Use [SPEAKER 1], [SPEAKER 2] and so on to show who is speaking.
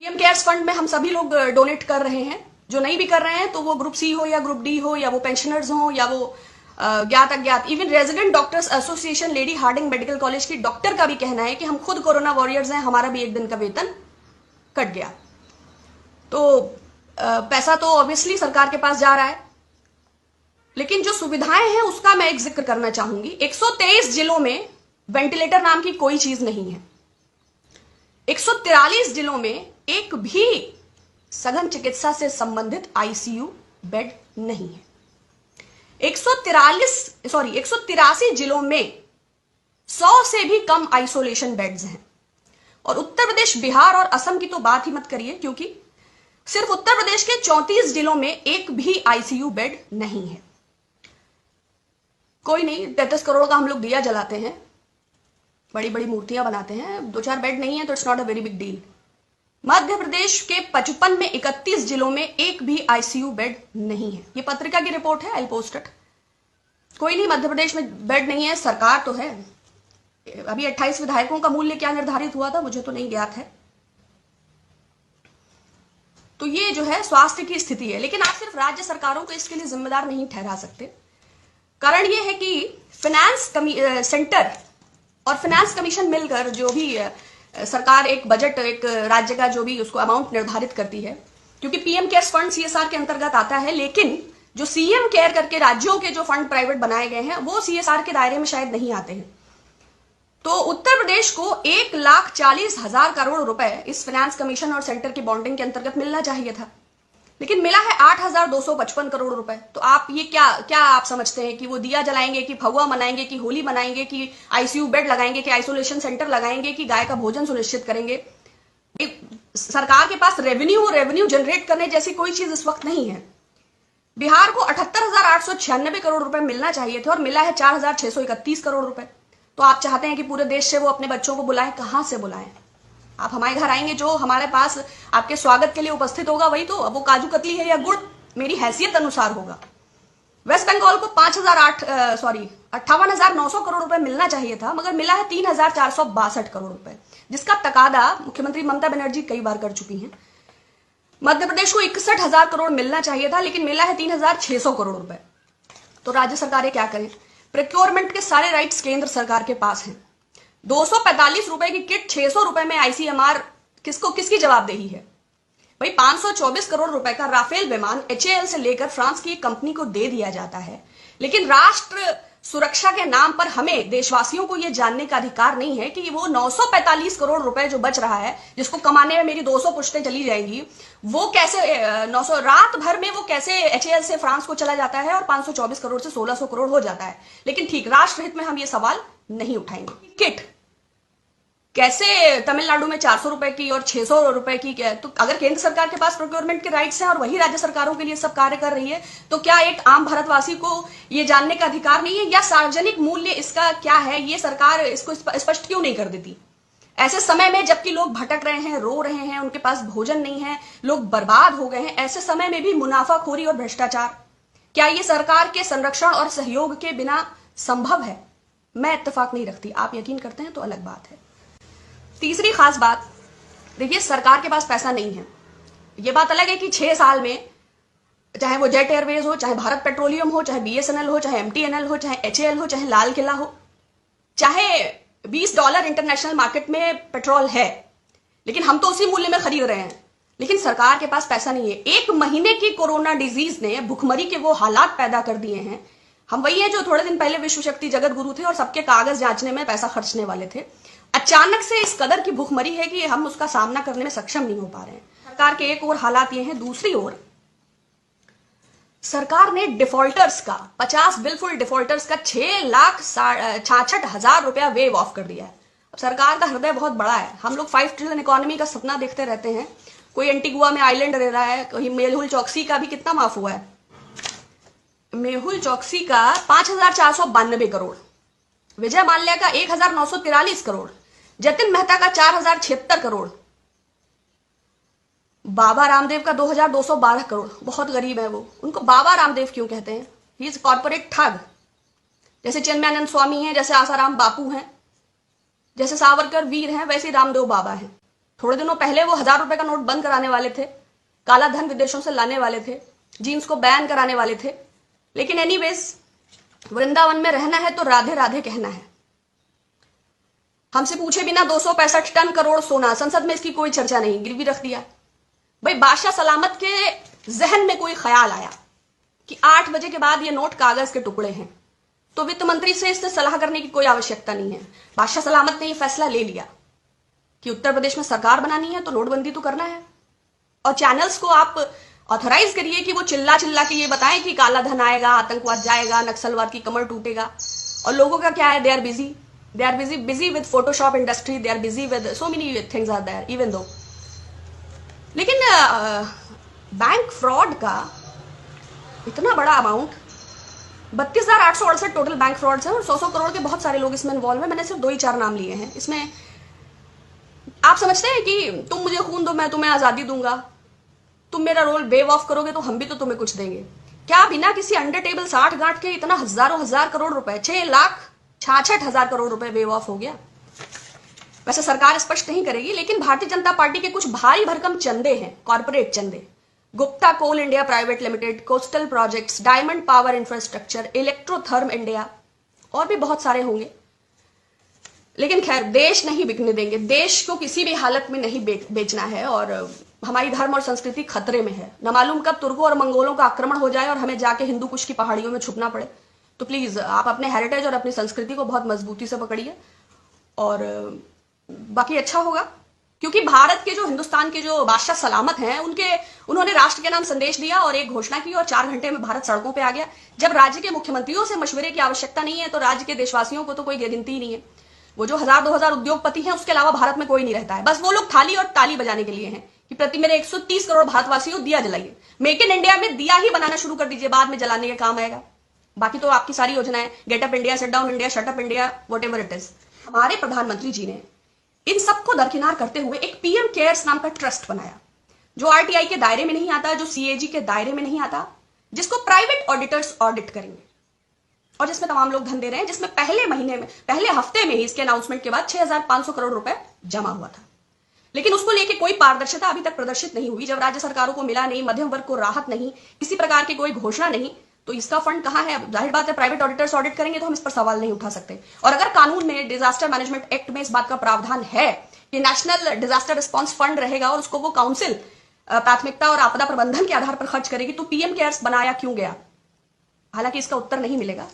[SPEAKER 1] PM cares fund में हम सभी लोग डोनेट कर रहे हैं। जो नहीं भी कर रहे हैं तो वो ग्रुप सी हो या ग्रुप डी हो या वो पेंशनर्स हो या वो ज्ञात अज्ञात, even resident doctors association Lady Hardinge medical college की डॉक्टर का भी कहना है कि हम खुद कोरोना वॉरियर्स हैं, हमारा भी एक दिन का वेतन कट गया। तो पैसा तो ऑब्वियसली सरकार के पास जा रहा है, लेकिन जो सुविधाएं हैं उसका मैं एक जिक्र करना चाहूंगी। 123 जिलों में वेंटिलेटर नाम की कोई चीज नहीं है। 143 जिलों में एक भी सघन चिकित्सा से संबंधित आईसीयू बेड नहीं है। 183 जिलों में 100 से भी कम आइसोलेशन बेड्स हैं। और उत्तर प्रदेश, बिहार और असम की तो बात ही मत करिए, क्योंकि सिर्फ उत्तर प्रदेश के 34 जिलों में एक भी आईसीयू बेड नहीं है। कोई नहीं, 33 करोड़ का हम लोग दिया जलाते हैं, बड़ी बड़ी मूर्तियां बनाते हैं, 2-4 बेड नहीं है तो it's not a very big deal. Madhya Pradesh के 55 में 31 जिलों में एक भी आईसीयू बेड नहीं है। ये पत्रिका की रिपोर्ट है, आई पोस्ट इट। कोई नहीं, मध्य प्रदेश में बेड नहीं है, सरकार तो है। अभी 28 विधायकों का मूल्य क्या निर्धारित हुआ था मुझे तो नहीं ज्ञात है। तो ये जो है स्वास्थ्य की स्थिति है, लेकिन आप सिर्फ राज्य सरकारों को इसके लिए जिम्मेदार नहीं ठहरा सकते। कारण ये है कि फाइनेंस सेंटर और फाइनेंस कमीशन मिलकर जो भी सरकार एक बजट, एक राज्य का जो भी उसको अमाउंट निर्धारित करती है, क्योंकि पीएम केयर्स फंड सीएसआर के अंतर्गत आता है, लेकिन जो सीएम केयर करके राज्यों के जो फंड प्राइवेट बनाए गए हैं वो सीएसआर के दायरे में शायद नहीं आते हैं। तो उत्तर प्रदेश को 1,40,000 करोड़ रुपए इस फाइनेंस कमीशन और सेंटर की बॉन्डिंग के अंतर्गत मिलना चाहिए था, लेकिन मिला है 8,255 करोड़ रुपए। तो आप ये क्या आप समझते हैं कि वो दिया जलाएंगे, कि फगुआ मनाएंगे, कि होली मनाएंगे, कि आईसीयू बेड लगाएंगे, कि आइसोलेशन सेंटर लगाएंगे, कि गाय का भोजन सुनिश्चित करेंगे? सरकार के पास रेवेन्यू जनरेट करने जैसी कोई चीज इस वक्त नहीं है। बिहार को 78,896 करोड़ रुपए मिलना चाहिए थे और मिला है 4,631 करोड़ रुपए। तो आप चाहते हैं कि पूरे देश से वो अपने बच्चों को बुलाएं, कहां से बुलाएं? आप हमारे घर आएंगे, जो हमारे पास आपके स्वागत के लिए उपस्थित होगा वही तो, अब वो काजू कतली है या गुड़ मेरी हैसियत अनुसार होगा। वेस्ट बंगाल को 58,900 करोड़ रुपए मिलना चाहिए था, मगर मिला है 3,462 करोड़ रुपए, जिसका तकादा मुख्यमंत्री ममता बनर्जी कई बार कर चुकी हैं। मध्य प्रदेश को 61,000 करोड़ मिलना चाहिए था, लेकिन मिला है 3,600 करोड़ रुपए। तो राज्य सरकारें क्या करें? प्रोक्योरमेंट के सारे राइट्स केंद्र सरकार के पास हैं। 245 रुपए की किट 600 रुपए में आईसीएमआर किसकी जवाबदेही है भाई? 524 करोड़ रुपए का राफेल विमान एचएएल से लेकर फ्रांस की एक कंपनी को दे दिया जाता है, लेकिन राष्ट्र सुरक्षा के नाम पर हमें देशवासियों को यह जानने का अधिकार नहीं है कि वो 945 करोड़ रुपए जो बच रहा है, जिसको कमाने में मेरी 200 पुश्तें चली जाएंगी, वो कैसे 900 रात भर में वो कैसे एचएएल से फ्रांस को चला जाता है और 524 करोड़ से 1600 करोड़ हो जाता है। लेकिन ठीक, राष्ट्रहित में हम ये सवाल नहीं उठाएंगे। किट कैसे तमिलनाडु में 400 रुपए की और 600 रुपए की? तो अगर केंद्र सरकार के पास प्रोक्योरमेंट के राइट्स हैं और वही राज्य सरकारों के लिए सब कार्य कर रही है, तो क्या एक आम भारतवासी को ये जानने का अधिकार नहीं है? या सार्वजनिक मूल्य इसका क्या है, ये सरकार इसको स्पष्ट क्यों नहीं कर देती? ऐसे समय में जबकि लोग भटक रहे हैं, रो रहे हैं, उनके पास भोजन नहीं है, लोग बर्बाद हो गए हैं, ऐसे समय में भी मुनाफाखोरी और भ्रष्टाचार, क्या ये सरकार के संरक्षण और सहयोग के बिना संभव है? मैं इत्तेफाक नहीं रखती। आप यकीन करते हैं तो अलग बात है। तीसरी खास बात, देखिए, सरकार के पास पैसा नहीं है। ये बात अलग है कि 6 साल में चाहे वो जेट एयरवेज हो, चाहे भारत पेट्रोलियम हो, चाहे बीएसएनएल हो, चाहे एमटीएनएल हो, चाहे एचएएल हो, चाहे लाल किला हो, चाहे $20 इंटरनेशनल मार्केट में पेट्रोल है, लेकिन हम तो उसी मूल्य में खरीद रहे हैं, लेकिन सरकार के पास पैसा नहीं है। 1 महीने की कोरोना डिजीज ने भुखमरी के वो हालात पैदा कर दिए हैं। हम वही है जो थोड़े दिन पहले विश्व शक्ति जगत गुरु थे और सबके कागज जांचने में पैसा खर्चने वाले थे। अचानक से इस कदर की भुखमरी है कि हम उसका सामना करने में सक्षम नहीं हो पा रहे हैं। सरकार के एक और हालात ये हैं, दूसरी ओर सरकार ने डिफॉल्टर्स का 50 बिलफुल डिफॉल्टर्स का 6,66,000 रुपया वेव ऑफ कर दिया है। अब सरकार का हृदय बहुत बड़ा है। हम लोग 5 ट्रिलियन इकोनॉमी का सपना देखते रहते हैं। कोई एंटीगुआ में आइलैंड रह रहा है, कोई मेहुल चौकसी का भी कितना माफ हुआ है? मेहुल चौकसी का 5,492 करोड़, विजय माल्या का 1,943 करोड़, जतिन मेहता का 4,076 करोड़, बाबा रामदेव का 2,212 करोड़। बहुत गरीब है वो, उनको बाबा रामदेव क्यों कहते हैं? ही इज कॉर्पोरेट ठग। जैसे चिन्मयानंद स्वामी हैं, जैसे आसाराम बापू हैं, जैसे सावरकर वीर हैं, वैसे रामदेव बाबा हैं। थोड़े दिनों पहले वो 1000 रुपए का नोट बंद कराने वाले थे, काला धन विदेशों से लाने वाले थे, जीन्स को बैन कराने वाले थे। लेकिन एनीवेज, वृंदावन में रहना है तो राधे राधे कहना है। हमसे पूछे बिना 265 टन करोड़ सोना, संसद में इसकी कोई चर्चा नहीं, गिरवी रख दिया। भाई बादशाह सलामत के जहन में कोई ख्याल आया कि 8 बजे के बाद ये नोट कागज के टुकड़े हैं, तो वित्त मंत्री से इससे सलाह करने की कोई आवश्यकता नहीं है। बादशाह सलामत ने ये फैसला ले लिया कि उत्तर प्रदेश में सरकार बनानी है तो नोटबंदी तो करना है। और चैनल्स को आप ऑथराइज करिए कि वो चिल्ला चिल्ला के ये बताएं कि काला धन आएगा, आतंकवाद जाएगा, नक्सलवाद की कमर टूटेगा। और लोगों का क्या है, they are busy with Photoshop industry, they are busy with so many things are there even though. लेकिन बैंक फ्रॉड का इतना बड़ा अमाउंट, 32,868 टोटल बैंक फ्रॉड्स हैं और 100 करोड़ के बहुत सारे लोग इसमें इन्वॉल्व हैं। मैंने सिर्फ 2 ही 4 नाम लिए हैं। इसमें आप समझते हैं कि तुम मुझे खून दो, मैं तुम्हें आजादी दूंगा, तुम मेरा रोल वेव ऑफ करोगे तो हम भी तो तुम्हें कुछ देंगे। क्या बिना किसी अंडर टेबल 60 गांठ के इतना हजारों हजार करोड़ रुपए, 6,66,000 करोड़ रुपए वेव ऑफ हो गया? वैसे सरकार स्पष्ट नहीं करेगी, लेकिन भारतीय जनता पार्टी के कुछ भारी भरकम चंदे हैं, कॉर्पोरेट चंदे। Gupta coal India private limited, coastal projects, diamond power infrastructure, electrotherm India, और भी बहुत सारे होंगे। लेकिन खैर, देश नहीं बिकने देंगे, देश को किसी भी हालत में नहीं बेचना है। और हमारी धर्म और संस्कृति खतरे में है। न मालूम कब तुर्कों और मंगोलों का आक्रमण हो जाए और हमें जाके हिंदू कुश की पहाड़ियों में छुपना पड़े। तो प्लीज आप अपने हेरिटेज और अपनी संस्कृति को बहुत मजबूती से पकड़िए और बाकी अच्छा होगा। क्योंकि भारत के जो, हिंदुस्तान के जो बादशाह सलामत हैं, उन्होंने राष्ट्र के नाम संदेश दिया और एक घोषणा की और 4 घंटे में भारत सड़कों पे आ गया। जब राज्य के मुख्यमंत्रियों से मशवरे की आवश्यकता नहीं है तो राज्य के देशवासियों को तो कोई गिनती नहीं है। वो जो 1000-2000 उद्योगपति हैं, उसके अलावा भारत में कोई नहीं रहता है। बस वो लोग थाली और ताली बजाने के लिए हैं कि प्रति मेरे 130 करोड़ भारतवासियों दिया जलाइए। मेक इन इंडिया में दिया ही बनाना शुरू कर दीजिए, बाद में जलाने के काम आएगा। बाकी तो आपकी सारी योजनाएं, get up India, set down India, shut up India, whatever it is. हमारे प्रधानमंत्री जी ने इन सबको दरकिनार करते हुए एक पीएम केयर्स नाम का ट्रस्ट बनाया, जो आरटीआई के दायरे में नहीं आता, जो सीएजी के दायरे में नहीं आता, जिसको प्राइवेट ऑडिटर्स ऑडिट करेंगे और जिसमें तमाम लोग धन दे रहे हैं, जिसमें पहले हफ्ते में ही इसके अनाउंसमेंट के बाद 6,500 करोड़ रुपए जमा हुआ था। लेकिन उसको लेके कोई पारदर्शिता अभी तक प्रदर्शित नहीं हुई। जब राज्य सरकारों को मिला नहीं, मध्यम वर्ग को राहत नहीं, किसी प्रकार की कोई घोषणा नहीं, तो इसका फंड कहां है? जाहिर बात है, प्राइवेट ऑडिटर्स ऑडिट करेंगे तो हम इस पर सवाल नहीं उठा सकते। और अगर कानून में, डिजास्टर मैनेजमेंट एक्ट में इस बात का प्रावधान है कि नेशनल डिजास्टर रिस्पॉन्स फंड रहेगा और उसको वो काउंसिल प्राथमिकता और आपदा प्रबंधन के आधार पर खर्च करेगी, तो पीएम केयर्स बनाया क्यों गया? हालांकि इसका उत्तर नहीं मिलेगा।